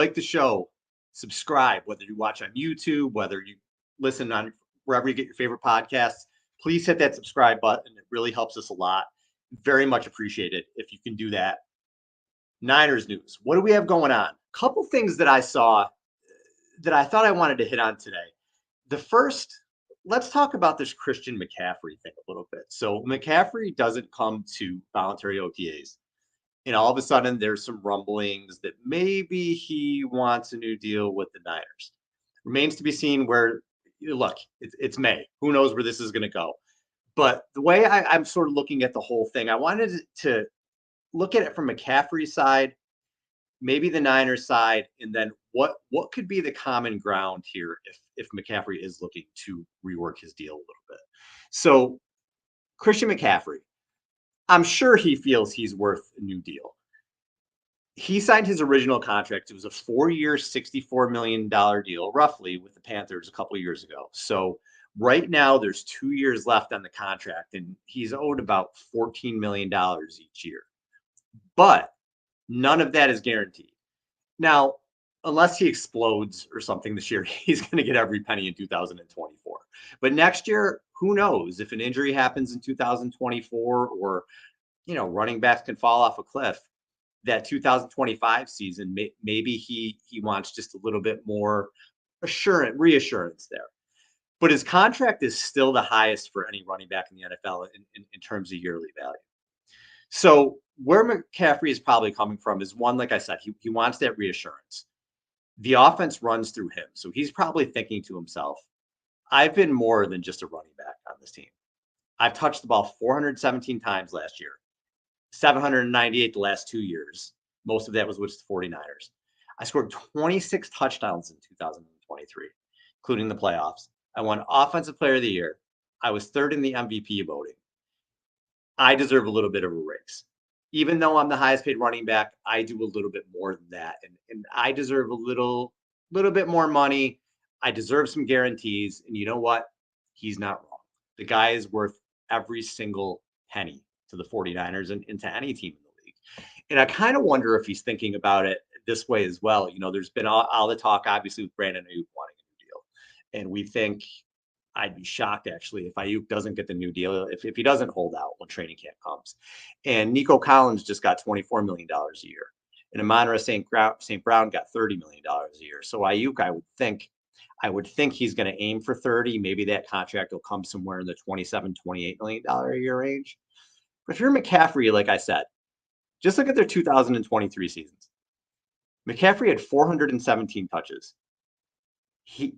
like the show, subscribe, whether you watch on YouTube, whether you listen on wherever you get your favorite podcasts. Please hit that subscribe button. It really helps us a lot. Very much appreciated if you can do that. Niners news. What do we have going on? Couple things that I saw that I thought I wanted to hit on today. The first, let's talk about this Christian McCaffrey thing a little bit. So McCaffrey doesn't come to voluntary OTAs. And all of a sudden, there's some rumblings that maybe he wants a new deal with the Niners. Remains to be seen where, look, it's May. Who knows where this is going to go? But the way I'm sort of looking at the whole thing, I wanted to look at it from McCaffrey's side, maybe the Niners side, and then what could be the common ground here if McCaffrey is looking to rework his deal a little bit. So Christian McCaffrey, I'm sure he feels he's worth a new deal. He signed his original contract. It was a 4-year, $64 million deal, roughly, with the Panthers a couple of years ago. So right now, there's 2 years left on the contract, and he's owed about $14 million each year. But none of that is guaranteed. Now, unless he explodes or something this year, he's going to get every penny in 2024. But next year, who knows if an injury happens in 2024 or, running backs can fall off a cliff. That 2025 season, maybe he wants just a little bit more reassurance there. But his contract is still the highest for any running back in the NFL in terms of yearly value. So where McCaffrey is probably coming from is one, like I said, he wants that reassurance. The offense runs through him. So he's probably thinking to himself, I've been more than just a running back on this team. I've touched the ball 417 times last year, 798 the last 2 years. Most of that was with the 49ers. I scored 26 touchdowns in 2023, including the playoffs. I won Offensive Player of the Year. I was third in the MVP voting. I deserve a little bit of a raise. Even though I'm the highest paid running back, I do a little bit more than that. And I deserve a little bit more money. I deserve some guarantees. And you know what? He's not wrong. The guy is worth every single penny to the 49ers and to any team in the league. And I kind of wonder if he's thinking about it this way as well. There's been all the talk, obviously, with Brandon Ayuk wanting a new deal. And we think, I'd be shocked, actually, if Ayuk doesn't get the new deal, if he doesn't hold out when training camp comes. And Nico Collins just got $24 million a year. And Amon-Ra St. Brown got $30 million a year. So Ayuk, I would think he's going to aim for 30. Maybe that contract will come somewhere in the $27, $28 million a year range. But if you're McCaffrey, like I said, just look at their 2023 seasons. McCaffrey had 417 touches.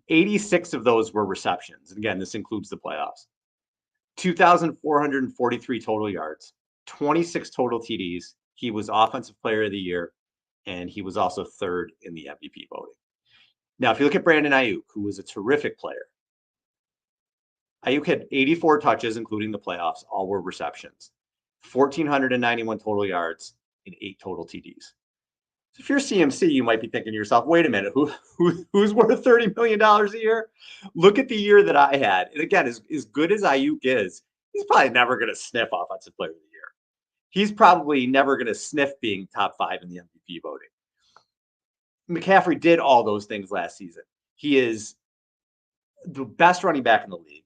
86 of those were receptions. And again, this includes the playoffs. 2,443 total yards, 26 total TDs. He was Offensive Player of the Year, and he was also third in the MVP voting. Now, if you look at Brandon Ayuk, who was a terrific player, Ayuk had 84 touches, including the playoffs. All were receptions. 1,491 total yards and 8 total TDs. So if you're CMC, you might be thinking to yourself, wait a minute, who's worth $30 million a year? Look at the year that I had. And again, as good as Ayuk is, he's probably never going to sniff Offensive Player of the Year. He's probably never going to sniff being top 5 in the MVP voting. McCaffrey did all those things last season. He is the best running back in the league.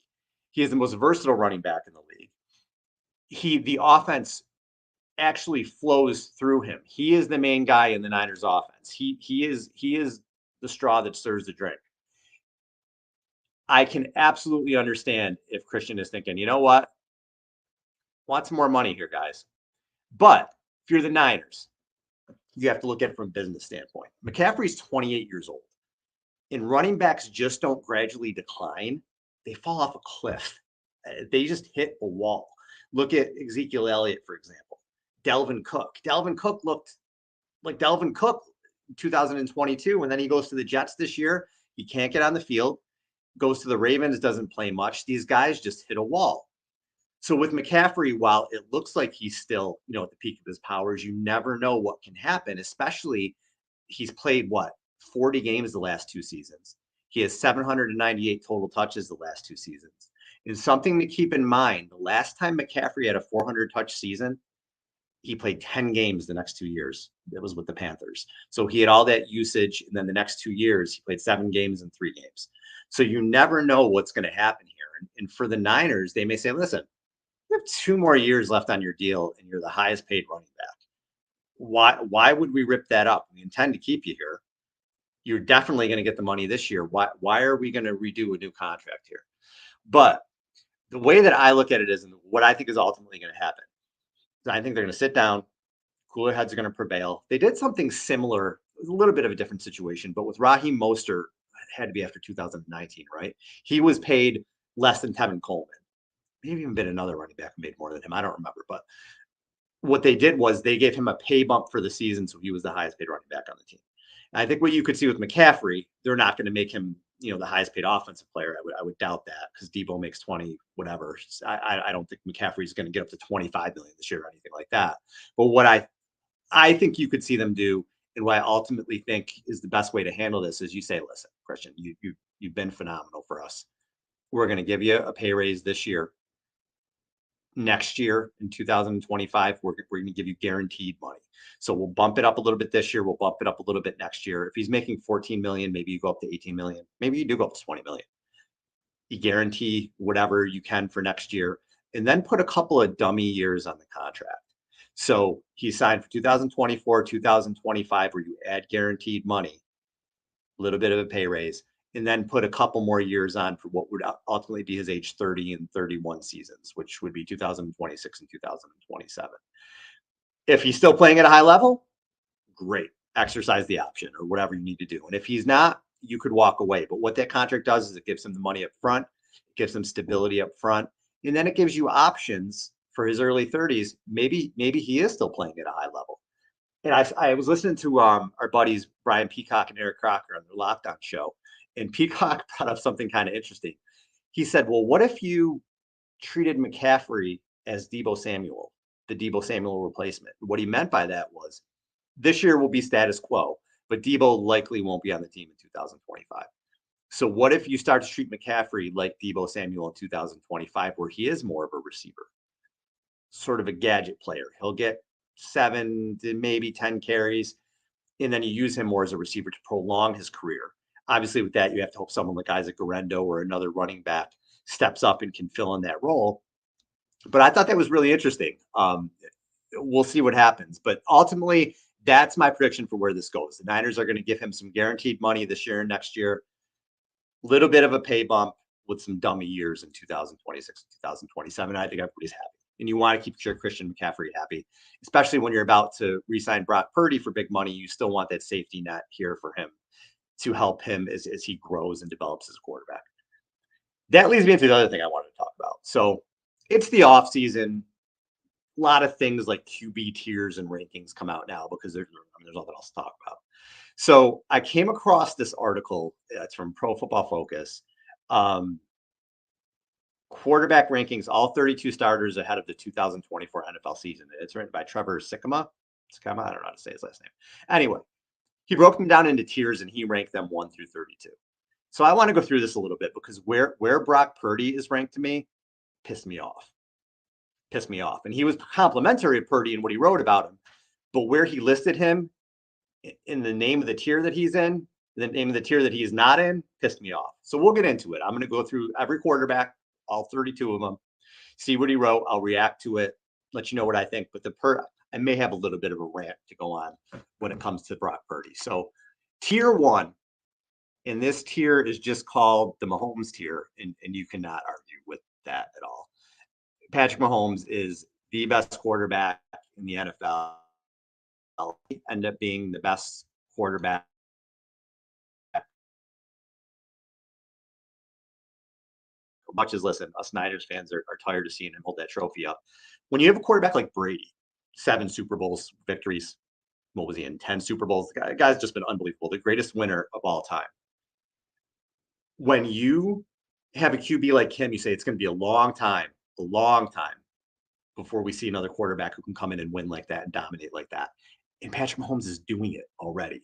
He is the most versatile running back in the league. The offense actually flows through him. He is the main guy in the Niners offense. He is the straw that stirs the drink. I can absolutely understand if Christian is thinking, you know what? Want some more money here, guys. But if you're the Niners, you have to look at it from a business standpoint. McCaffrey's 28 years old. And running backs just don't gradually decline. They fall off a cliff. They just hit a wall. Look at Ezekiel Elliott, for example. Delvin Cook. Delvin Cook looked like Delvin Cook in 2022, and then he goes to the Jets this year. He can't get on the field. Goes to the Ravens, doesn't play much. These guys just hit a wall. So with McCaffrey, while it looks like he's still, at the peak of his powers, you never know what can happen, especially he's played, 40 games the last 2 seasons. He has 798 total touches the last 2 seasons. And something to keep in mind, the last time McCaffrey had a 400 touch season, he played 10 games the next 2 years. That was with the Panthers. So he had all that usage. And then the next 2 years, he played 7 games and 3 games. So you never know what's going to happen here. And for the Niners, they may say, listen, you have 2 more years left on your deal and you're the highest paid running back. Why would we rip that up? We intend to keep you here. You're definitely going to get the money this year. Why are we going to redo a new contract here? But the way that I look at it is, and what I think is ultimately going to happen, is I think they're going to sit down, cooler heads are going to prevail. They did something similar, a little bit of a different situation, but with Raheem Mostert, it had to be after 2019, right? He was paid less than Tevin Coleman. Maybe even been another running back who made more than him. I don't remember, but what they did was they gave him a pay bump for the season, so he was the highest paid running back on the team. And I think what you could see with McCaffrey, they're not going to make him, the highest paid offensive player. I would doubt that, because Debo makes 20, whatever. I don't think McCaffrey is going to get up to 25 million this year or anything like that. But what I think you could see them do, and what I ultimately think is the best way to handle this, is you say, listen, Christian, you've been phenomenal for us. We're going to give you a pay raise this year. Next year in 2025, we're going to give you guaranteed money. So we'll bump it up a little bit this year. We'll bump it up a little bit next year. If he's making 14 million, maybe you go up to 18 million. Maybe you do go up to 20 million. You guarantee whatever you can for next year, and then put a couple of dummy years on the contract. So he signed for 2024, 2025, where you add guaranteed money, a little bit of a pay raise, and then put a couple more years on for what would ultimately be his age 30 and 31 seasons, which would be 2026 and 2027. If he's still playing at a high level, great. Exercise the option or whatever you need to do. And if he's not, you could walk away. But what that contract does is it gives him the money up front, it gives him stability up front, and then it gives you options for his early 30s. Maybe he is still playing at a high level. And I was listening to our buddies Brian Peacock and Eric Crocker on their Lockdown show, and Peacock brought up something kind of interesting. He said, well, what if you treated McCaffrey as Deebo Samuel, the Deebo Samuel replacement? What he meant by that was, this year will be status quo, but Deebo likely won't be on the team in 2025. So what if you start to treat McCaffrey like Deebo Samuel in 2025, where he is more of a receiver, sort of a gadget player? He'll get 7 to maybe 10 carries, and then you use him more as a receiver to prolong his career. Obviously, with that, you have to hope someone like Isaac Guerrero or another running back steps up and can fill in that role. But I thought that was really interesting. We'll see what happens. But ultimately, that's my prediction for where this goes. The Niners are going to give him some guaranteed money this year and next year, a little bit of a pay bump with some dummy years in 2026 and 2027. I think everybody's happy. And you want to keep your Christian McCaffrey happy, especially when you're about to re-sign Brock Purdy for big money. You still want that safety net here for him to help him as he grows and develops as a quarterback. That leads me into the other thing I wanted to talk about. So it's the off season. A lot of things like QB tiers and rankings come out now because there's nothing else to talk about. So I came across this article. It's from Pro Football Focus. Quarterback rankings, all 32 starters ahead of the 2024 NFL season. It's written by Trevor Sikkema. I don't know how to say his last name. Anyway, he broke them down into tiers and he ranked them 1 through 32. So I want to go through this a little bit because where Brock Purdy is ranked to me pissed me off. And he was complimentary of Purdy and what he wrote about him, but where he listed him in the name of the tier that he's in, the name of the tier that he's not in, pissed me off. So we'll get into it. I'm going to go through every quarterback, all 32 of them, see what he wrote. I'll react to it, let you know what I think. But I may have a little bit of a rant to go on when it comes to Brock Purdy. So tier 1, and this tier is just called the Mahomes tier, and you cannot argue with that at all. Patrick Mahomes is the best quarterback in the NFL. He ended up being the best quarterback. Much as, listen, us Niners fans are tired of seeing him hold that trophy up. When you have a quarterback like Brady, 7 Super Bowls victories, what was he in? 10 Super Bowls. The guy's just been unbelievable. The greatest winner of all time. When you have a QB like him, you say it's going to be a long time before we see another quarterback who can come in and win like that and dominate like that. And Patrick Mahomes is doing it already.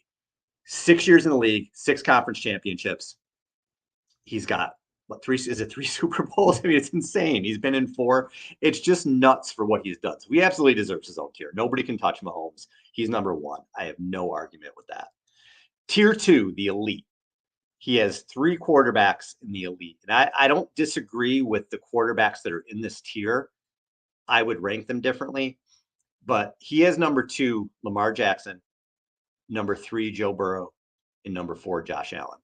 6 years in the league, 6 conference championships. He's got what, three, is it three Super Bowls? I mean, it's insane. He's been in four. It's just nuts for what he's done. So he absolutely deserves his own tier. Nobody can touch Mahomes. He's number one. I have no argument with that. Tier two, the elite. He has three quarterbacks in the elite. And I don't disagree with the quarterbacks that are in this tier. I would rank them differently. But he has number two, Lamar Jackson, number three, Joe Burrow, and number four, Josh Allen.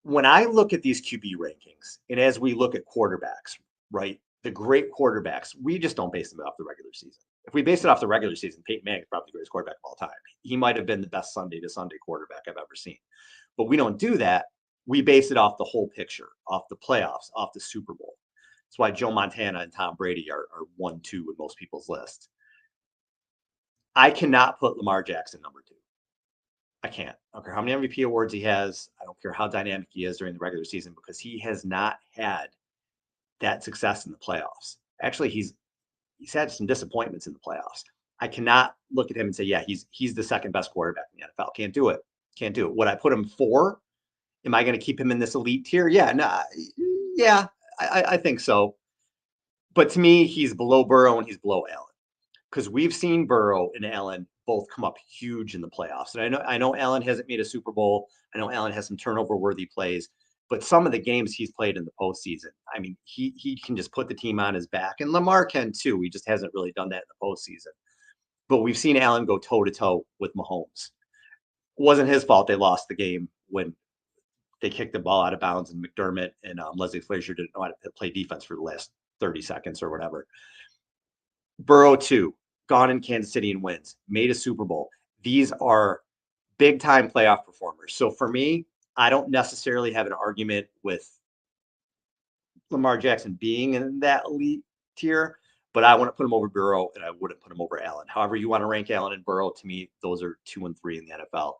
When I look at these QB rankings, and as we look at quarterbacks, right, the great quarterbacks, we just don't base them off the regular season. If we base it off the regular season, Peyton Manning is probably the greatest quarterback of all time. He might have been the best Sunday to Sunday quarterback I've ever seen. But we don't do that. We base it off the whole picture, off the playoffs, off the Super Bowl. That's why Joe Montana and Tom Brady are 1-2 in most people's lists. I cannot put Lamar Jackson number two. I can't. I don't care how many MVP awards he has. I don't care how dynamic he is during the regular season, because he has not had that success in the playoffs. Actually, he's had some disappointments in the playoffs. I cannot look at him and say, yeah, he's the second best quarterback in the NFL. Can't do it. Can't do it. Would I put him four? Am I going to keep him in this elite tier? Yeah, no, yeah, I think so. But to me, he's below Burrow and he's below Allen, because we've seen Burrow and Allen both come up huge in the playoffs. And I know Allen hasn't made a Super Bowl. I know Allen has some turnover-worthy plays, but some of the games he's played in the postseason, I mean, he can just put the team on his back, and Lamar can too. He just hasn't really done that in the postseason. But we've seen Allen go toe-to-toe with Mahomes. It wasn't his fault they lost the game when they kicked the ball out of bounds, and McDermott and Leslie Frazier didn't know how to play defense for the last 30 seconds or whatever. Burrow, too, gone in Kansas City and wins, made a Super Bowl. These are big-time playoff performers. So for me, I don't necessarily have an argument with Lamar Jackson being in that elite tier, but I want to put him over Burrow, and I wouldn't put him over Allen. However you want to rank Allen and Burrow, to me, those are 2 and 3 in the NFL,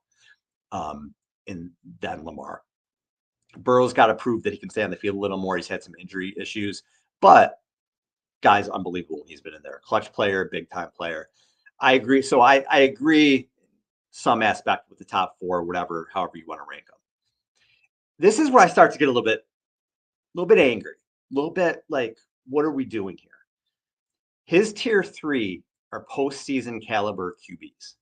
and then Lamar. Burrow's got to prove that he can stay on the field a little more. He's had some injury issues, but guy's unbelievable when he's been in there. Clutch player, big time player. I agree. So I agree some aspect with the top four, whatever, however you want to rank them. This is where I start to get a little bit angry, a little bit like, what are we doing here? His tier three are postseason caliber QBs.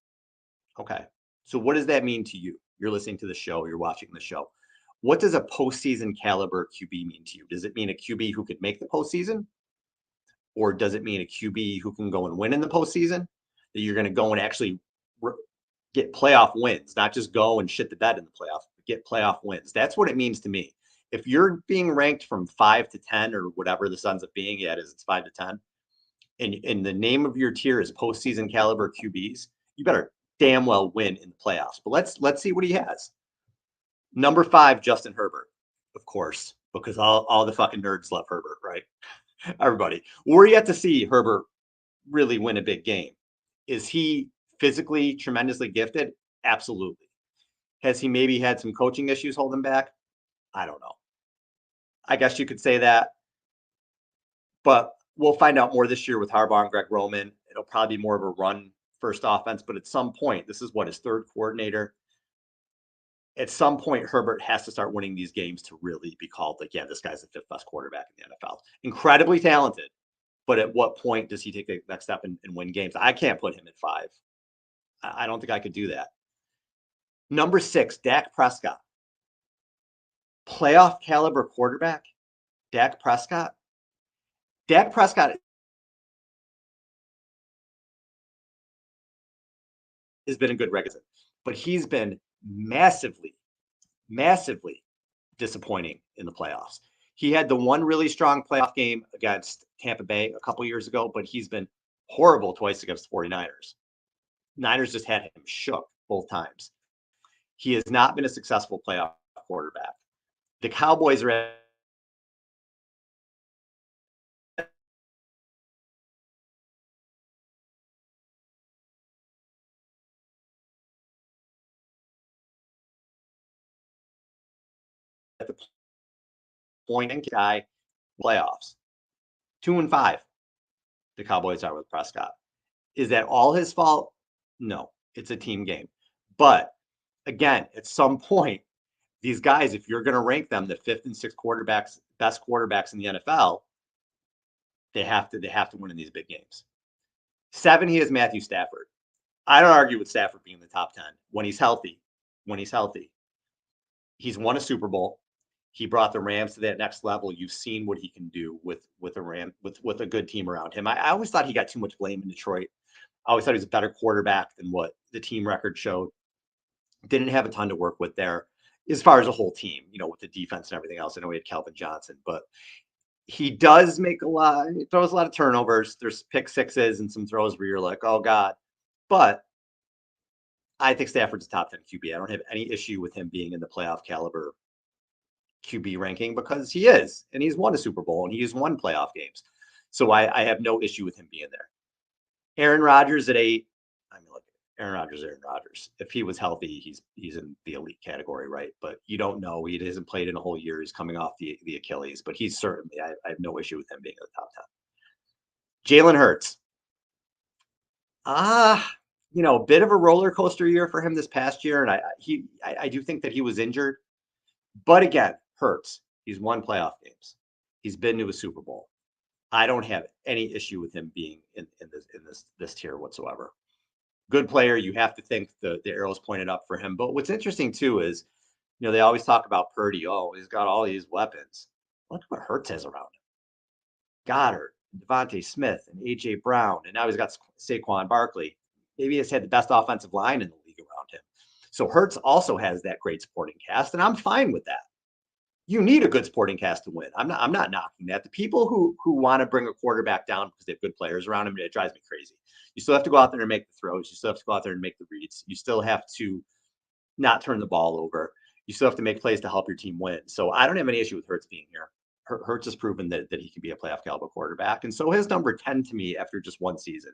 Okay. So what does that mean to you? You're listening to the show, you're watching the show. What does a postseason caliber QB mean to you? Does it mean a QB who could make the postseason? Or does it mean a QB who can go and win in the postseason? That you're going to go and actually get playoff wins, not just go and shit the bed in the playoffs, but get playoff wins. That's what it means to me. If you're being ranked from 5 to 10 or whatever this ends up being, yeah, it's 5 to 10, and the name of your tier is postseason caliber QBs, you better damn well win in the playoffs. But let's see what he has. Number 5, Justin Herbert, of course, because all the fucking nerds love Herbert, right? Everybody. We're yet to see Herbert really win a big game. Is he physically tremendously gifted? Absolutely. Has he maybe had some coaching issues hold him back? I don't know. I guess you could say that. But we'll find out more this year with Harbaugh and Greg Roman. It'll probably be more of a run first offense, but at some point, this is what, his third coordinator. At some point, Herbert has to start winning these games to really be called like, yeah, this guy's the 5th best quarterback in the NFL. Incredibly talented, but at what point does he take the next step and win games? I can't put him at 5. I don't think I could do that. Number 6, Dak Prescott. Playoff caliber quarterback, Dak Prescott. Dak Prescott has been a good regular, but he's been massively disappointing in the playoffs. He had the one really strong playoff game against Tampa Bay a couple years ago, but he's been horrible twice against the 49ers. Niners just had him shook both times. He has not been a successful playoff quarterback. The Cowboys are at the point in guy playoffs. 2 and 5. The Cowboys are with Prescott. Is that all his fault? No, it's a team game. But again, at some point, These guys, if you're going to rank them the fifth and sixth quarterbacks, best quarterbacks in the NFL, they have to win in these big games. 7, he has Matthew Stafford. I don't argue with Stafford being in the top 10 when he's healthy. When he's healthy, he's won a Super Bowl. He brought the Rams to that next level. You've seen what he can do with a good team around him. I always thought he got too much blame in Detroit. I always thought he was a better quarterback than what the team record showed. Didn't have a ton to work with there as far as a whole team, with the defense and everything else. I know he had Calvin Johnson, but he does make he throws a lot of turnovers. There's pick sixes and some throws where you're like, oh God. But I think Stafford's a top 10 QB. I don't have any issue with him being in the playoff caliber QB ranking because he is, and he's won a Super Bowl and he's won playoff games. So I have no issue with him being there. Aaron Rodgers at 8. I mean, look, Aaron Rodgers. If he was healthy, he's in the elite category, right? But you don't know. He hasn't played in a whole year. He's coming off the Achilles, but he's certainly, I have no issue with him being in the top 10. Jalen Hurts. A bit of a roller coaster year for him this past year. And I do think that he was injured. But again, Hurts. He's won playoff games. He's been to a Super Bowl. I don't have any issue with him being in this tier whatsoever. Good player. You have to think the arrow's pointed up for him. But what's interesting too is, they always talk about Purdy. Oh, he's got all these weapons. Look what Hurts has around him. Goddard, Devontae Smith, and A.J. Brown. And now he's got Saquon Barkley. Maybe he's had the best offensive line in the league around him. So Hurts also has that great supporting cast, and I'm fine with that. You need a good supporting cast to win. I'm not knocking that. The people who want to bring a quarterback down because they have good players around him, it drives me crazy. You still have to go out there and make the throws. You still have to go out there and make the reads. You still have to not turn the ball over. You still have to make plays to help your team win. So I don't have any issue with Hurts being here. Hurts has proven that he can be a playoff caliber quarterback. And so his number 10 to me after just one season.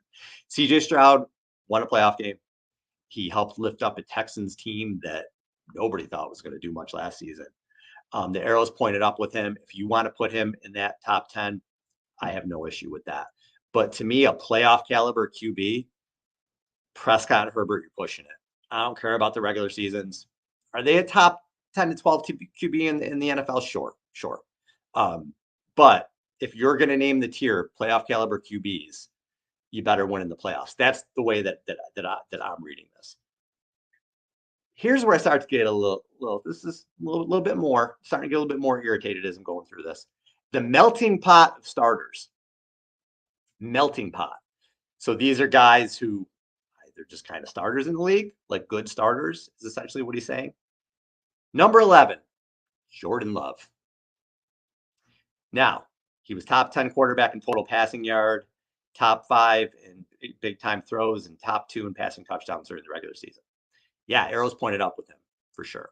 CJ Stroud won a playoff game. He helped lift up a Texans team that nobody thought was going to do much last season. The arrow's pointed up with him. If you want to put him in that top 10, I have no issue with that. But to me, a playoff caliber QB, Prescott and Herbert, you're pushing it. I don't care about the regular seasons. Are they a top 10 to 12 QB in the NFL? Sure. But if you're going to name the tier playoff caliber QBs, you better win in the playoffs. That's the way that I'm reading this. Here's where I start to get a little bit more, starting to get a little bit more irritated as I'm going through this. The melting pot of starters. Melting pot. So these are guys who they're just kind of starters in the league, like good starters is essentially what he's saying. Number 11, Jordan Love. Now, he was top 10 quarterback in total passing yard, top 5 in big time throws, and top 2 in passing touchdowns during the regular season. Yeah, arrows pointed up with him for sure.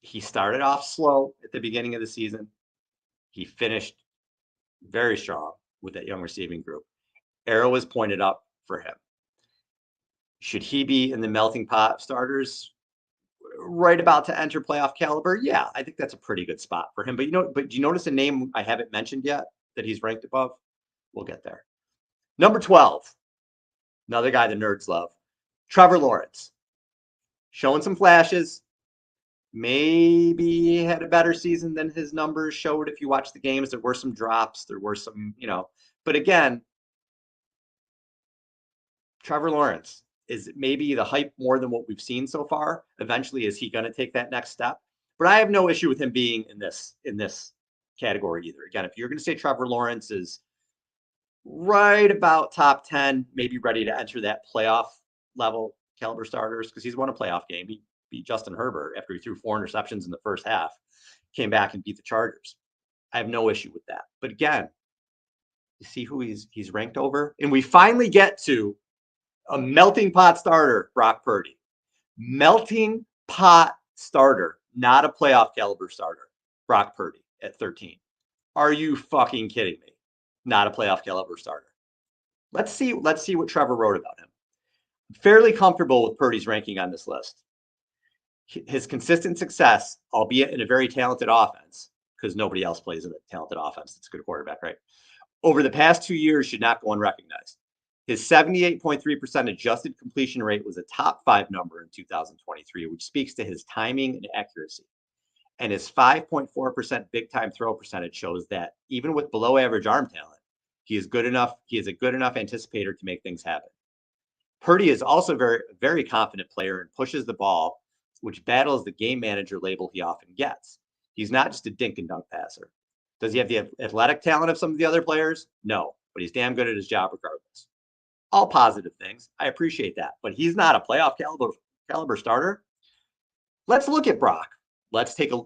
He started off slow at the beginning of the season. He finished very strong with that young receiving group. Arrow was pointed up for him. Should he be in the melting pot of starters right about to enter playoff caliber? Yeah, I think that's a pretty good spot for him. But do you notice a name I haven't mentioned yet that he's ranked above? We'll get there. Number 12, another guy the nerds love, Trevor Lawrence. Showing some flashes. Maybe had a better season than his numbers showed. If you watch the games, there were some drops. There were some, but again, Trevor Lawrence, is maybe the hype more than what we've seen so far? Eventually, is he going to take that next step? But I have no issue with him being in this category either. Again, if you're going to say Trevor Lawrence is right about top 10, maybe ready to enter that playoff level caliber starters, because he's won a playoff game. He beat Justin Herbert after he threw 4 interceptions in the first half, came back and beat the Chargers. I have no issue with that. But again, you see who he's ranked over? And we finally get to a melting pot starter, Brock Purdy. Melting pot starter, not a playoff caliber starter, Brock Purdy at 13. Are you fucking kidding me? Not a playoff caliber starter. Let's see what Trevor wrote about him. Fairly comfortable with Purdy's ranking on this list. His consistent success, albeit in a very talented offense, because nobody else plays in a talented offense that's a good quarterback, right? Over the past 2 years should not go unrecognized. His 78.3% adjusted completion rate was a top 5 number in 2023, which speaks to his timing and accuracy. And his 5.4% big time throw percentage shows that even with below average arm talent, he is good enough. He is a good enough anticipator to make things happen. Purdy is also very confident player and pushes the ball, which battles the game manager label he often gets. He's not just a dink and dunk passer. Does he have the athletic talent of some of the other players? No, but he's damn good at his job regardless. All positive things. I appreciate that, but he's not a playoff caliber starter. Let's look at Brock. Let's take a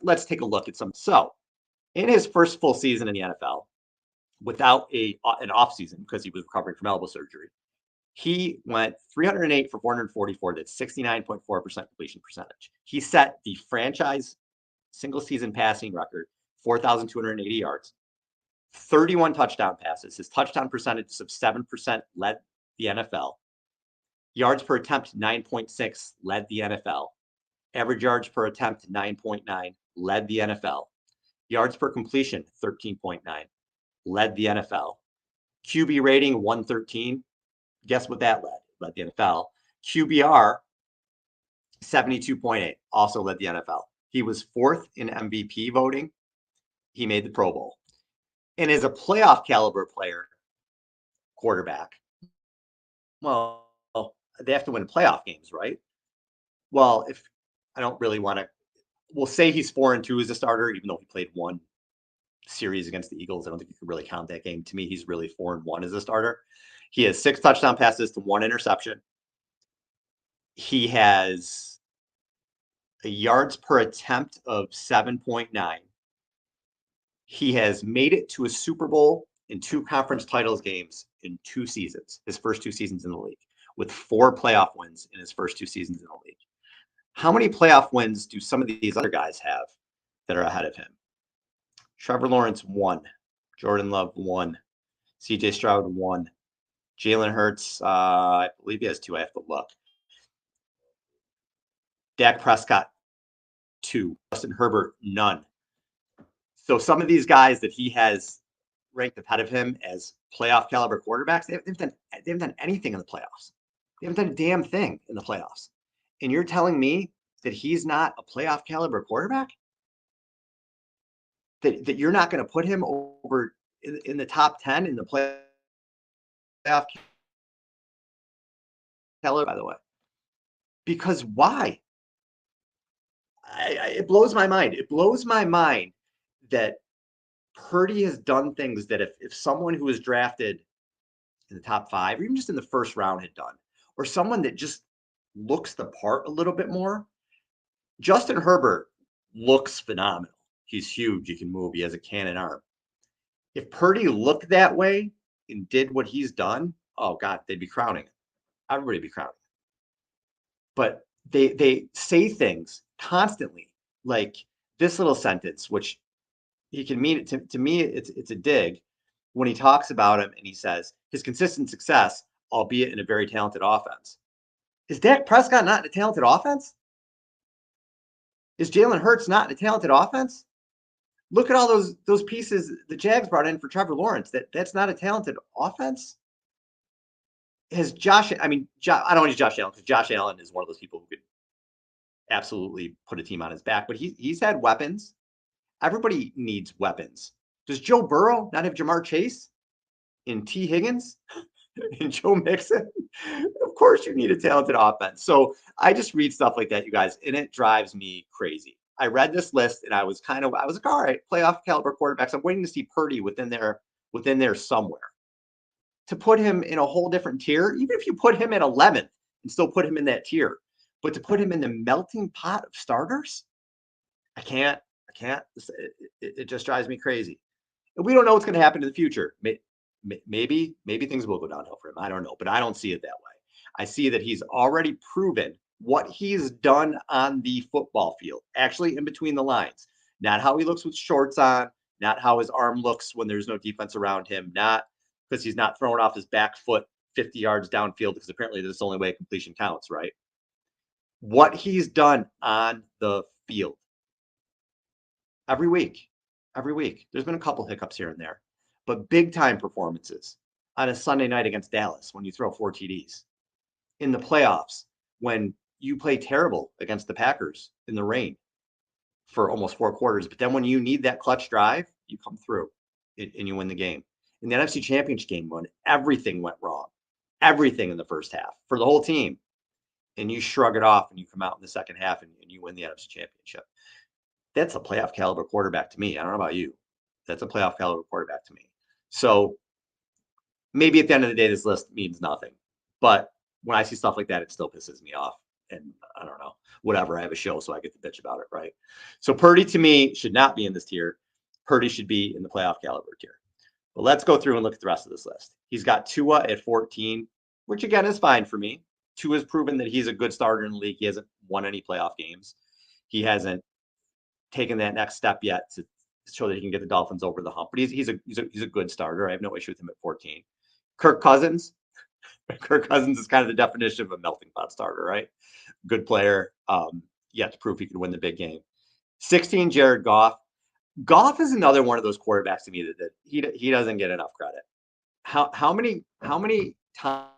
let's take a look at some. So, in his first full season in the NFL, without an offseason because he was recovering from elbow surgery, he went 308 for 444. That's 69.4% completion percentage. He set the franchise single season passing record, 4,280 yards, 31 touchdown passes. His touchdown percentage of 7% led the NFL. Yards per attempt, 9.6, led the NFL. Average yards per attempt, 9.9, led the NFL. Yards per completion, 13.9, led the NFL. QB rating, 113. Guess what that led? Led the NFL. QBR, 72.8, also led the NFL. He was 4th in MVP voting. He made the Pro Bowl. And as a playoff caliber player, quarterback, well, they have to win playoff games, right? Well, if I don't really want to, we'll say he's 4-2 as a starter, even though he played one series against the Eagles. I don't think you can really count that game. To me, he's really 4-1 as a starter. He has 6 touchdown passes to 1 interception. He has a yards per attempt of 7.9. He has made it to a Super Bowl in 2 conference titles games in 2 seasons, his first 2 seasons in the league, with 4 playoff wins in his first 2 seasons in the league. How many playoff wins do some of these other guys have that are ahead of him? Trevor Lawrence, 1. Jordan Love, 1. CJ Stroud, 1. Jalen Hurts, I believe he has 2. I have to look. Dak Prescott, 2. Justin Herbert, none. So some of these guys that he has ranked ahead of him as playoff caliber quarterbacks, they haven't done anything in the playoffs. They haven't done a damn thing in the playoffs. And you're telling me that he's not a playoff caliber quarterback? That you're not going to put him over in the top 10 in the playoff caliber, by the way. Because why? It blows my mind. It blows my mind that Purdy has done things that if someone who was drafted in the top 5, or even just in the first round had done, or someone that just looks the part a little bit more. Justin Herbert looks phenomenal. He's huge. He can move. He has a cannon arm. If Purdy looked that way and did what he's done, oh God, they'd be crowning him. Everybody would be crowning him. But they say things constantly, like this little sentence, which he can mean it to me. It's a dig when he talks about him and he says his consistent success, albeit in a very talented offense. Is Dak Prescott not in a talented offense? Is Jalen Hurts not in a talented offense? Look at all those pieces the Jags brought in for Trevor Lawrence. That's not a talented offense. Has Josh? I don't want to use Josh Allen because Josh Allen is one of those people who could absolutely put a team on his back. But he's had weapons. Everybody needs weapons. Does Joe Burrow not have Jamar Chase and T. Higgins and Joe Mixon? Of course you need a talented offense. So I just read stuff like that, you guys, and it drives me crazy. I read this list and I was like, all right, playoff caliber quarterbacks. I'm waiting to see Purdy within there somewhere. To put him in a whole different tier, even if you put him at 11th and still put him in that tier, but to put him in the melting pot of starters, I can't. It just drives me crazy. And we don't know what's going to happen in the future. Maybe things will go downhill for him. I don't know, but I don't see it that way. I see that he's already proven what he's done on the football field, actually in between the lines. Not how he looks with shorts on, not how his arm looks when there's no defense around him, not because he's not throwing off his back foot 50 yards downfield, because apparently that's the only way completion counts, right? What he's done on the field. every week, every week. There's been a couple hiccups here and there, but big time performances on a Sunday night against Dallas when you throw 4 TDs in the playoffs when you play terrible against the Packers in the rain for almost 4 quarters. But then when you need that clutch drive, you come through and you win the game. In the NFC Championship game, when everything went wrong, everything in the first half for the whole team, and you shrug it off and you come out in the second half and you win the NFC Championship. That's a playoff caliber quarterback to me. I don't know about you. That's a playoff caliber quarterback to me. So maybe at the end of the day, this list means nothing. But when I see stuff like that, it still pisses me off. And I don't know, whatever. I have a show, so I get to bitch about it, right? So Purdy to me should not be in this tier. Purdy should be in the playoff caliber tier. But let's go through and look at the rest of this list. He's got Tua at 14, which again is fine for me. Tua has proven that he's a good starter in the league. He hasn't won any playoff games. He hasn't taken that next step yet to show that he can get the Dolphins over the hump. But he's a good starter. I have no issue with him at 14. Kirk Cousins. Kirk Cousins is kind of the definition of a melting pot starter, right? Good player. Yet to prove he could win the big game. 16, Jared Goff. Goff is another one of those quarterbacks to me that he doesn't get enough credit. How many times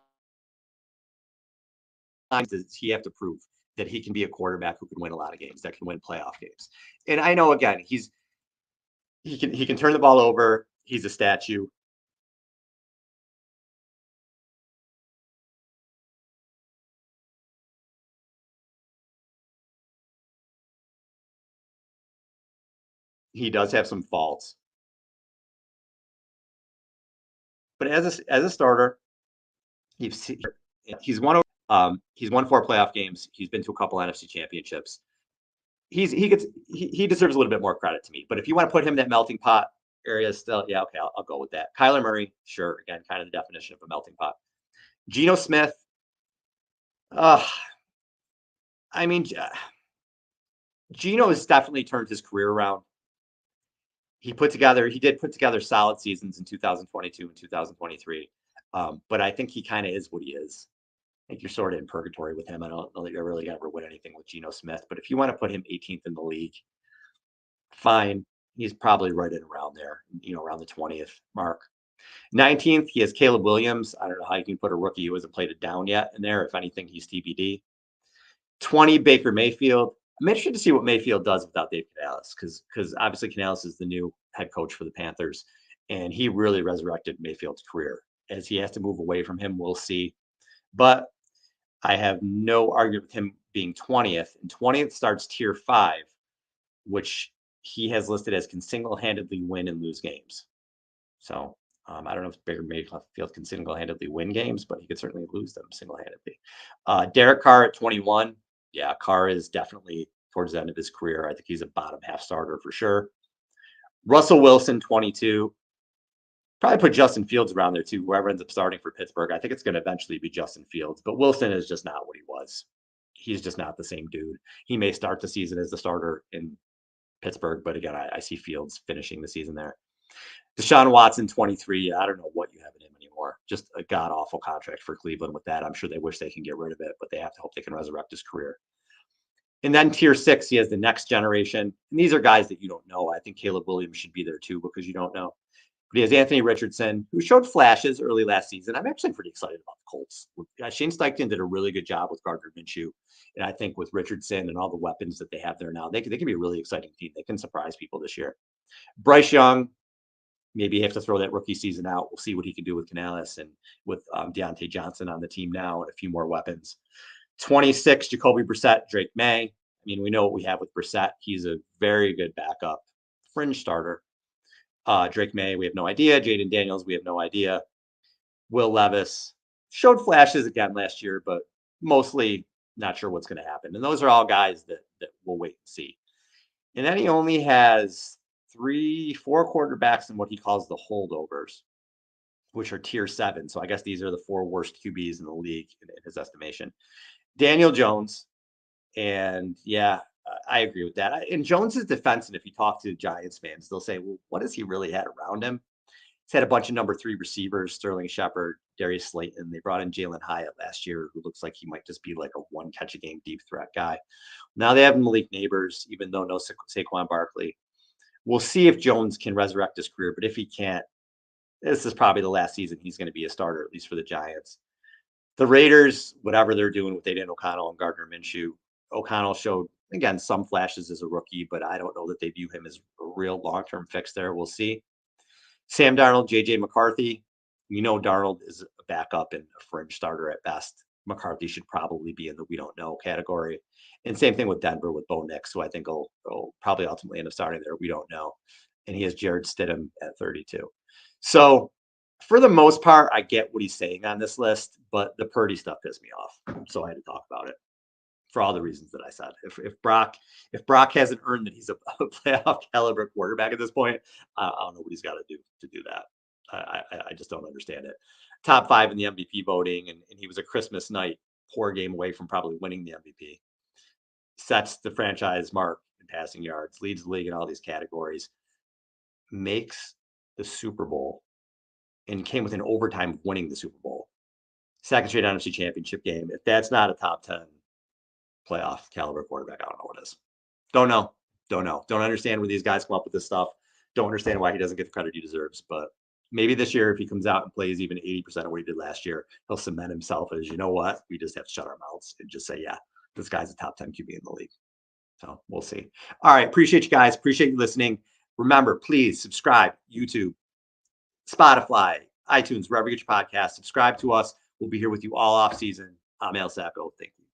does he have to prove that he can be a quarterback who can win a lot of games, that can win playoff games? And I know again, he can turn the ball over. He's a statue. He does have some faults, but as a starter, he's won 4 playoff games. He's been to a couple NFC championships. He deserves a little bit more credit to me. But if you want to put him in that melting pot area, still, yeah, okay, I'll go with that. Kyler Murray, sure, again, kind of the definition of a melting pot. Geno Smith, I mean, Geno has definitely turned his career around. He did put together solid seasons in 2022 and 2023. But I think he kind of is what he is. I think you're sort of in purgatory with him. I don't know that you're really ever win anything with Geno Smith. But if you want to put him 18th in the league, fine. He's probably right in around there, around the 20th mark. 19th, he has Caleb Williams. I don't know how you can put a rookie who hasn't played it down yet in there. If anything, he's TBD. 20, Baker Mayfield. I'm interested to see what Mayfield does without Dave Canales, because obviously Canales is the new head coach for the Panthers, and he really resurrected Mayfield's career. As he has to move away from him, we'll see. But I have no argument with him being 20th. And 20th starts tier 5, which he has listed as can single-handedly win and lose games. So I don't know if Baker Mayfield can single-handedly win games, but he could certainly lose them single-handedly. Derek Carr at 21. Yeah, Carr is definitely towards the end of his career. I think he's a bottom half starter for sure. Russell Wilson, 22. Probably put Justin Fields around there too. Whoever ends up starting for Pittsburgh, I think it's going to eventually be Justin Fields. But Wilson is just not what he was. He's just not the same dude. He may start the season as the starter in Pittsburgh, but again, I see Fields finishing the season there. Deshaun Watson, 23. I don't know what you have in him anymore. Just a god awful contract for Cleveland with that. I'm sure they wish they can get rid of it, but they have to hope they can resurrect his career. And then tier 6, he has the next generation. And these are guys that you don't know. I think Caleb Williams should be there too, because you don't know. But he has Anthony Richardson, who showed flashes early last season. I'm actually pretty excited about the Colts. Shane Steichen did a really good job with Gardner Minshew. And I think with Richardson and all the weapons that they have there now, they can be a really exciting team. They can surprise people this year. Bryce Young, maybe you have to throw that rookie season out. We'll see what he can do with Canales and with Deontay Johnson on the team now and a few more weapons. 26, Jacoby Brissett, Drake May. I mean, we know what we have with Brissett. He's a very good backup, fringe starter. Drake May, we have no idea. Jaden Daniels, we have no idea. Will Levis showed flashes again last year, but mostly not sure what's going to happen. And those are all guys that we'll wait and see. And then he only has 4 quarterbacks in what he calls the holdovers, which are tier 7. So I guess these are the 4 worst QBs in the league in his estimation. Daniel Jones. And yeah, I agree with that. In Jones's defense, and if you talk to Giants fans, they'll say, well, what has he really had around him? He's had a bunch of number 3 receivers, Sterling Shepard, Darius Slayton. They brought in Jalen Hyatt last year, who looks like he might just be like a one-catch-a-game deep threat guy. Now they have Malik Neighbors, even though no Saquon Barkley. We'll see if Jones can resurrect his career, but if he can't, this is probably the last season he's going to be a starter, at least for the Giants. The Raiders, whatever they're doing with Aiden O'Connell and Gardner Minshew, O'Connell showed, again, some flashes as a rookie, but I don't know that they view him as a real long-term fix there. We'll see. Sam Darnold, J.J. McCarthy. We know Darnold is a backup and a fringe starter at best. McCarthy should probably be in the we don't know category. And same thing with Denver with Bo Nix, who I think will probably ultimately end up starting there. We don't know. And he has Jared Stidham at 32. So for the most part, I get what he's saying on this list, but the Purdy stuff pissed me off. So I had to talk about it for all the reasons that I said. If Brock hasn't earned that he's a playoff caliber quarterback at this point, I don't know what he's got to do that. I just don't understand it. Top 5 in the MVP voting, and he was a Christmas night poor game away from probably winning the MVP. Sets the franchise mark in passing yards, leads the league in all these categories, makes the Super Bowl, and came within overtime of winning the Super Bowl. Second straight NFC Championship game. If that's not a top 10 playoff caliber quarterback, I don't know what is. Don't know. Don't understand where these guys come up with this stuff. Don't understand why he doesn't get the credit he deserves. But maybe this year, if he comes out and plays even 80% of what he did last year, he'll cement himself as, you know what, we just have to shut our mouths and just say, yeah, this guy's a top 10 QB in the league. So we'll see. All right. Appreciate you guys. Appreciate you listening. Remember, please subscribe, YouTube, Spotify, iTunes, wherever you get your podcast. Subscribe to us. We'll be here with you all off season. I'm El Sacco. Thank you.